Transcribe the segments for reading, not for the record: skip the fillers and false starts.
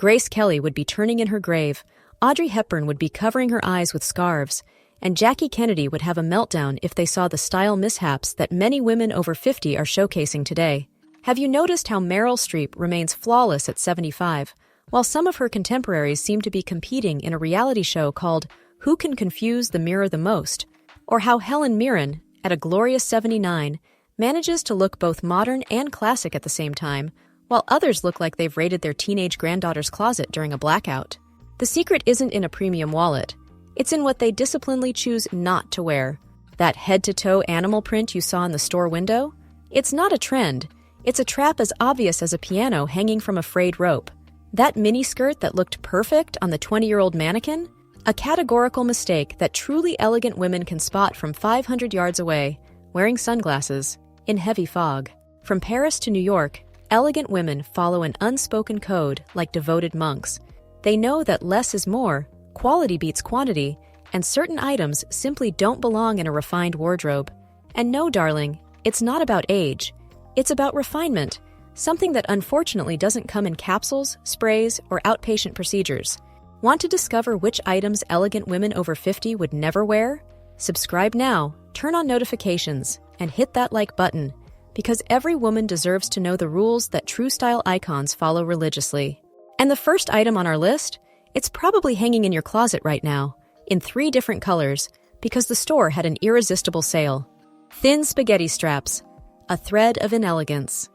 Grace Kelly would be turning in her grave, Audrey Hepburn would be covering her eyes with scarves, and Jackie Kennedy would have a meltdown if they saw the style mishaps that many women over 50 are showcasing today. Have you noticed how Meryl Streep remains flawless at 75, while some of her contemporaries seem to be competing in a reality show called Who Can Confuse the Mirror the Most? Or how Helen Mirren, at a glorious 79, manages to look both modern and classic at the same time, while others look like they've raided their teenage granddaughter's closet during a blackout. The secret isn't in a premium wallet. It's in what they disciplinedly choose not to wear. That head-to-toe animal print you saw in the store window? It's not a trend. It's a trap as obvious as a piano hanging from a frayed rope. That miniskirt that looked perfect on the 20-year-old mannequin? A categorical mistake that truly elegant women can spot from 500 yards away, wearing sunglasses, in heavy fog. From Paris to New York, elegant women follow an unspoken code like devoted monks. They know that less is more, quality beats quantity, and certain items simply don't belong in a refined wardrobe. And no, darling, it's not about age. It's about refinement, something that unfortunately doesn't come in capsules, sprays, or outpatient procedures. Want to discover which items elegant women over 50 would never wear? Subscribe now, turn on notifications, and hit that like button, because every woman deserves to know the rules that true style icons follow religiously. And the first item on our list? It's probably hanging in your closet right now, in 3 different colors, because the store had an irresistible sale. Thin spaghetti straps, a thread of inelegance.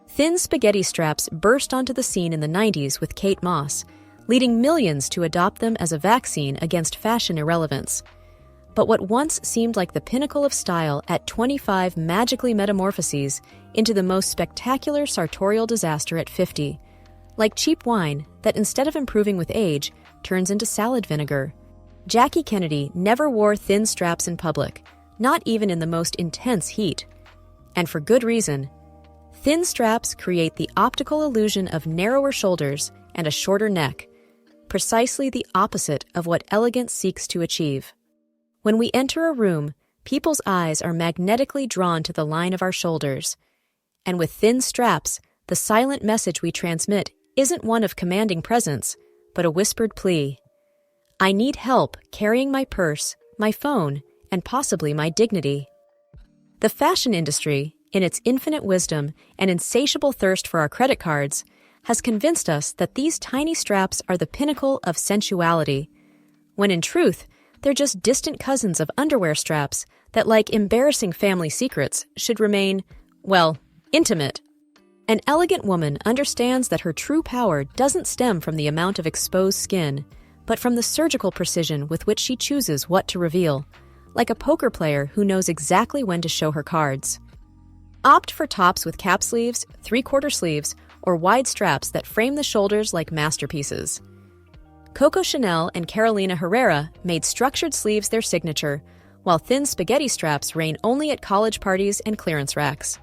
Thin spaghetti straps burst onto the scene in the 90s with Kate Moss, leading millions to adopt them as a vaccine against fashion irrelevance. But what once seemed like the pinnacle of style at 25 magically metamorphoses into the most spectacular sartorial disaster at 50. Like cheap wine that instead of improving with age, turns into salad vinegar. Jackie Kennedy never wore thin straps in public, not even in the most intense heat. And for good reason. Thin straps create the optical illusion of narrower shoulders and a shorter neck, precisely the opposite of what elegance seeks to achieve. When we enter a room, people's eyes are magnetically drawn to the line of our shoulders. And with thin straps, the silent message we transmit isn't one of commanding presence, but a whispered plea. I need help carrying my purse, my phone, and possibly my dignity. The fashion industry, in its infinite wisdom and insatiable thirst for our credit cards, has convinced us that these tiny straps are the pinnacle of sensuality, when in truth, they're just distant cousins of underwear straps that, like embarrassing family secrets, should remain, well, intimate. An elegant woman understands that her true power doesn't stem from the amount of exposed skin, but from the surgical precision with which she chooses what to reveal, like a poker player who knows exactly when to show her cards. Opt for tops with cap sleeves, 3/4 sleeves, or wide straps that frame the shoulders like masterpieces. Coco Chanel and Carolina Herrera made structured sleeves their signature, while thin spaghetti straps reign only at college parties and clearance racks.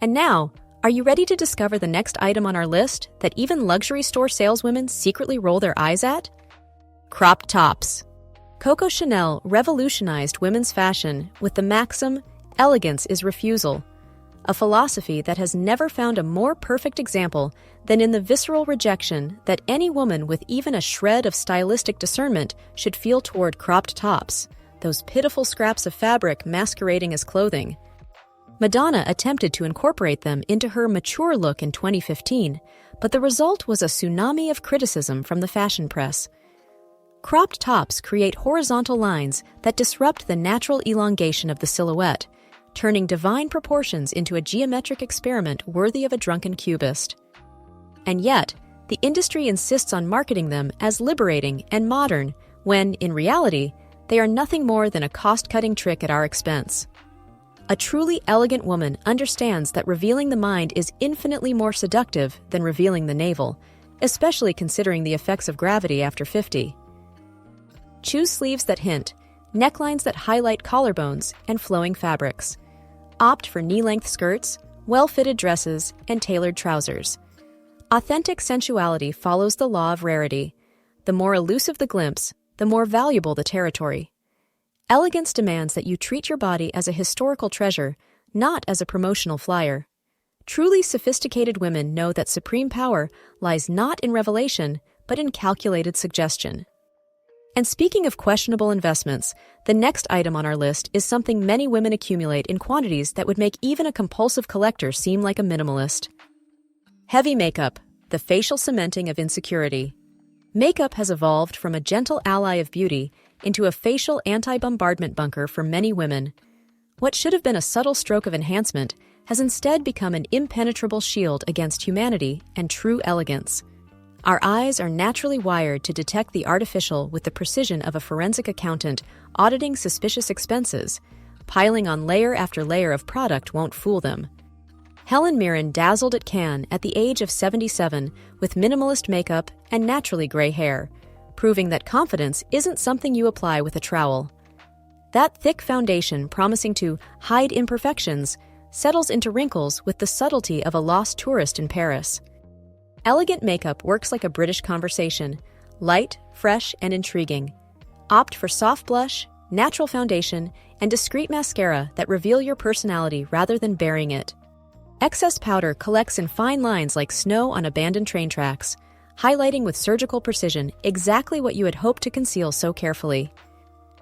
And now, are you ready to discover the next item on our list that even luxury store saleswomen secretly roll their eyes at? Crop tops. Coco Chanel revolutionized women's fashion with the maxim, elegance is refusal, a philosophy that has never found a more perfect example than in the visceral rejection that any woman with even a shred of stylistic discernment should feel toward cropped tops, those pitiful scraps of fabric masquerading as clothing. Madonna attempted to incorporate them into her mature look in 2015, but the result was a tsunami of criticism from the fashion press. Cropped tops create horizontal lines that disrupt the natural elongation of the silhouette, turning divine proportions into a geometric experiment worthy of a drunken cubist. And yet, the industry insists on marketing them as liberating and modern, when, in reality, they are nothing more than a cost-cutting trick at our expense. A truly elegant woman understands that revealing the mind is infinitely more seductive than revealing the navel, especially considering the effects of gravity after 50. Choose sleeves that hint, necklines that highlight collarbones, and flowing fabrics. Opt for knee-length skirts, well-fitted dresses, and tailored trousers. Authentic sensuality follows the law of rarity. The more elusive the glimpse, the more valuable the territory. Elegance demands that you treat your body as a historical treasure, not as a promotional flyer. Truly sophisticated women know that supreme power lies not in revelation, but in calculated suggestion. And speaking of questionable investments, the next item on our list is something many women accumulate in quantities that would make even a compulsive collector seem like a minimalist. Heavy makeup, the facial cementing of insecurity. Makeup has evolved from a gentle ally of beauty into a facial anti-bombardment bunker for many women. What should have been a subtle stroke of enhancement has instead become an impenetrable shield against humanity and true elegance. Our eyes are naturally wired to detect the artificial with the precision of a forensic accountant auditing suspicious expenses. Piling on layer after layer of product won't fool them. Helen Mirren dazzled at Cannes at the age of 77 with minimalist makeup and naturally gray hair, proving that confidence isn't something you apply with a trowel. That thick foundation promising to hide imperfections settles into wrinkles with the subtlety of a lost tourist in Paris. Elegant makeup works like a British conversation, light, fresh, and intriguing. Opt for soft blush, natural foundation, and discreet mascara that reveal your personality rather than burying it. Excess powder collects in fine lines like snow on abandoned train tracks, highlighting with surgical precision exactly what you had hoped to conceal so carefully.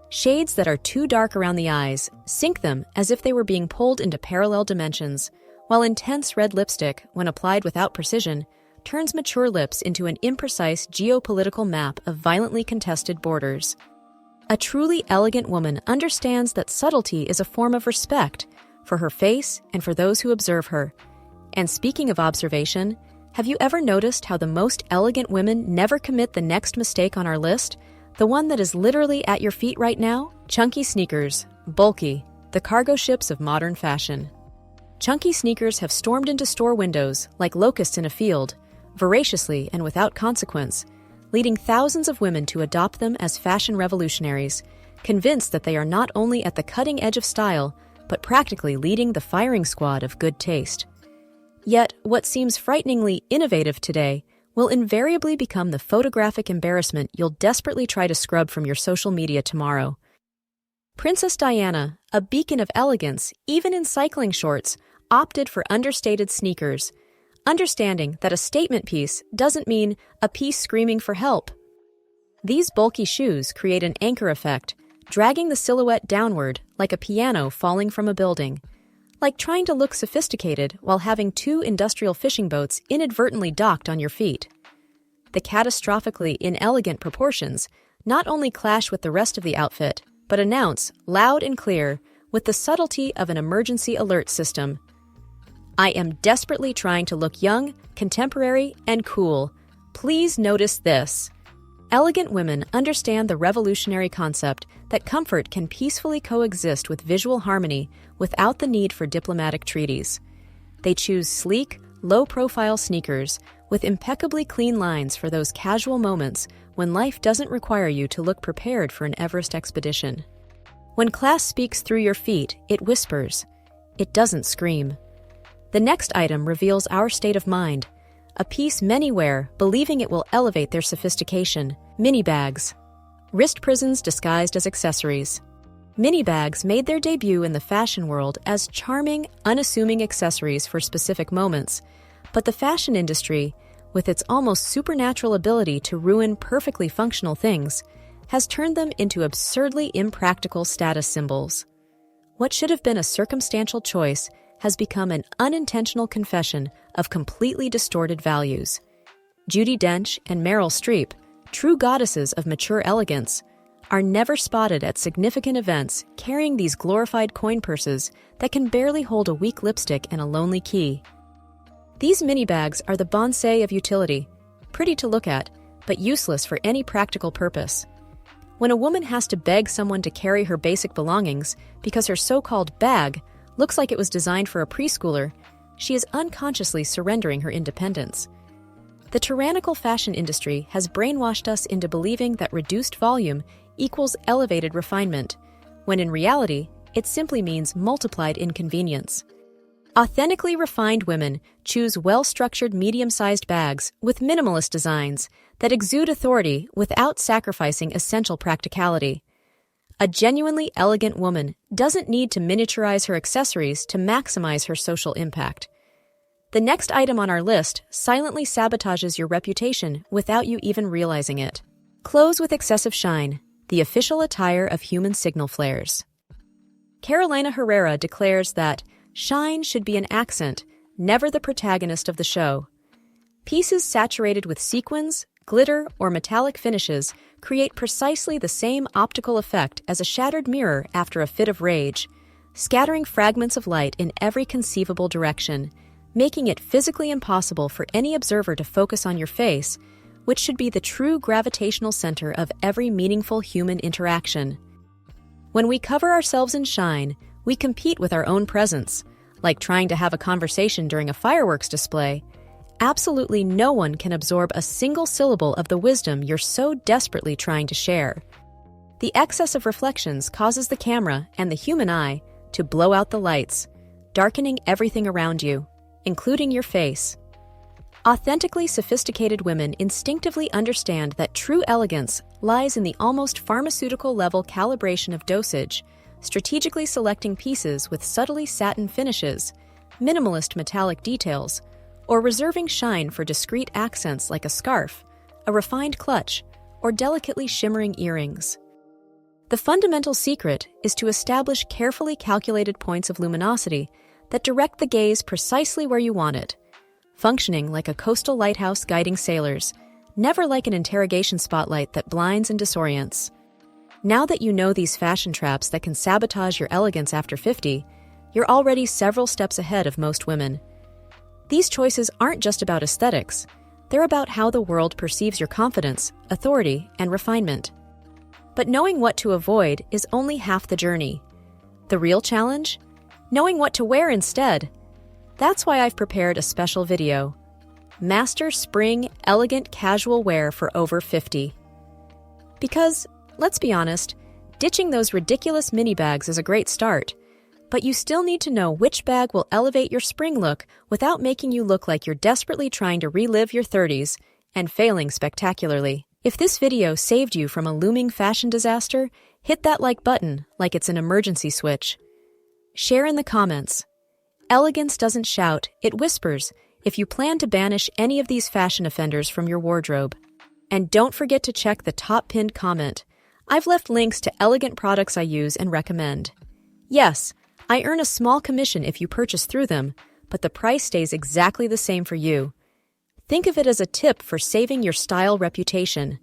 Shades that are too dark around the eyes sink them as if they were being pulled into parallel dimensions, while intense red lipstick, when applied without precision, turns mature lips into an imprecise geopolitical map of violently contested borders. A truly elegant woman understands that subtlety is a form of respect for her face and for those who observe her. And speaking of observation, have you ever noticed how the most elegant women never commit the next mistake on our list? The one that is literally at your feet right now? Chunky sneakers, bulky, the cargo ships of modern fashion. Chunky sneakers have stormed into store windows like locusts in a field, voraciously and without consequence, leading thousands of women to adopt them as fashion revolutionaries, convinced that they are not only at the cutting edge of style, but practically leading the firing squad of good taste. Yet, what seems frighteningly innovative today will invariably become the photographic embarrassment you'll desperately try to scrub from your social media tomorrow. Princess Diana, a beacon of elegance, even in cycling shorts, opted for understated sneakers, understanding that a statement piece doesn't mean a piece screaming for help. These bulky shoes create an anchor effect, dragging the silhouette downward like a piano falling from a building, like trying to look sophisticated while having two industrial fishing boats inadvertently docked on your feet. The catastrophically inelegant proportions not only clash with the rest of the outfit, but announce, loud and clear, with the subtlety of an emergency alert system, I am desperately trying to look young, contemporary, and cool. Please notice this. Elegant women understand the revolutionary concept that comfort can peacefully coexist with visual harmony without the need for diplomatic treaties. They choose sleek, low-profile sneakers with impeccably clean lines for those casual moments when life doesn't require you to look prepared for an Everest expedition. When class speaks through your feet, it whispers. It doesn't scream. The next item reveals our state of mind, a piece many wear, believing it will elevate their sophistication. Mini bags. Wrist prisons disguised as accessories. Mini bags made their debut in the fashion world as charming, unassuming accessories for specific moments, but the fashion industry, with its almost supernatural ability to ruin perfectly functional things, has turned them into absurdly impractical status symbols. What should have been a circumstantial choice has become an unintentional confession of completely distorted values. Judi Dench and Meryl Streep, true goddesses of mature elegance, are never spotted at significant events carrying these glorified coin purses that can barely hold a weak lipstick and a lonely key. These mini bags are the bonsai of utility, pretty to look at, but useless for any practical purpose. When a woman has to beg someone to carry her basic belongings because her so-called bag looks like it was designed for a preschooler, she is unconsciously surrendering her independence. The tyrannical fashion industry has brainwashed us into believing that reduced volume equals elevated refinement, when in reality, it simply means multiplied inconvenience. Authentically refined women choose well-structured medium-sized bags with minimalist designs that exude authority without sacrificing essential practicality. A genuinely elegant woman doesn't need to miniaturize her accessories to maximize her social impact. The next item on our list silently sabotages your reputation without you even realizing it. Clothes with excessive shine, the official attire of human signal flares. Carolina Herrera declares that shine should be an accent, never the protagonist of the show. Pieces saturated with sequins, glitter, or metallic finishes create precisely the same optical effect as a shattered mirror after a fit of rage, scattering fragments of light in every conceivable direction, making it physically impossible for any observer to focus on your face, which should be the true gravitational center of every meaningful human interaction. When we cover ourselves in shine, we compete with our own presence, like trying to have a conversation during a fireworks display. Absolutely no one can absorb a single syllable of the wisdom you're so desperately trying to share. The excess of reflections causes the camera and the human eye to blow out the lights, darkening everything around you, including your face. Authentically sophisticated women instinctively understand that true elegance lies in the almost pharmaceutical-level calibration of dosage, strategically selecting pieces with subtly satin finishes, minimalist metallic details, or reserving shine for discreet accents like a scarf, a refined clutch, or delicately shimmering earrings. The fundamental secret is to establish carefully calculated points of luminosity that direct the gaze precisely where you want it, functioning like a coastal lighthouse guiding sailors, never like an interrogation spotlight that blinds and disorients. Now that you know these fashion traps that can sabotage your elegance after 50, you're already several steps ahead of most women. These choices aren't just about aesthetics, they're about how the world perceives your confidence, authority, and refinement. But knowing what to avoid is only half the journey. The real challenge? Knowing what to wear instead. That's why I've prepared a special video. Master Spring Elegant Casual Wear for over 50. Because, let's be honest, ditching those ridiculous mini bags is a great start, but you still need to know which bag will elevate your spring look without making you look like you're desperately trying to relive your 30s and failing spectacularly. If this video saved you from a looming fashion disaster, hit that like button like it's an emergency switch. Share in the comments. Elegance doesn't shout, it whispers, if you plan to banish any of these fashion offenders from your wardrobe. And don't forget to check the top pinned comment. I've left links to elegant products I use and recommend. Yes, I earn a small commission if you purchase through them, but the price stays exactly the same for you. Think of it as a tip for saving your style reputation.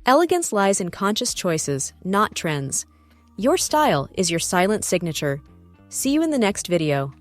Elegance lies in conscious choices, not trends. Your style is your silent signature. See you in the next video.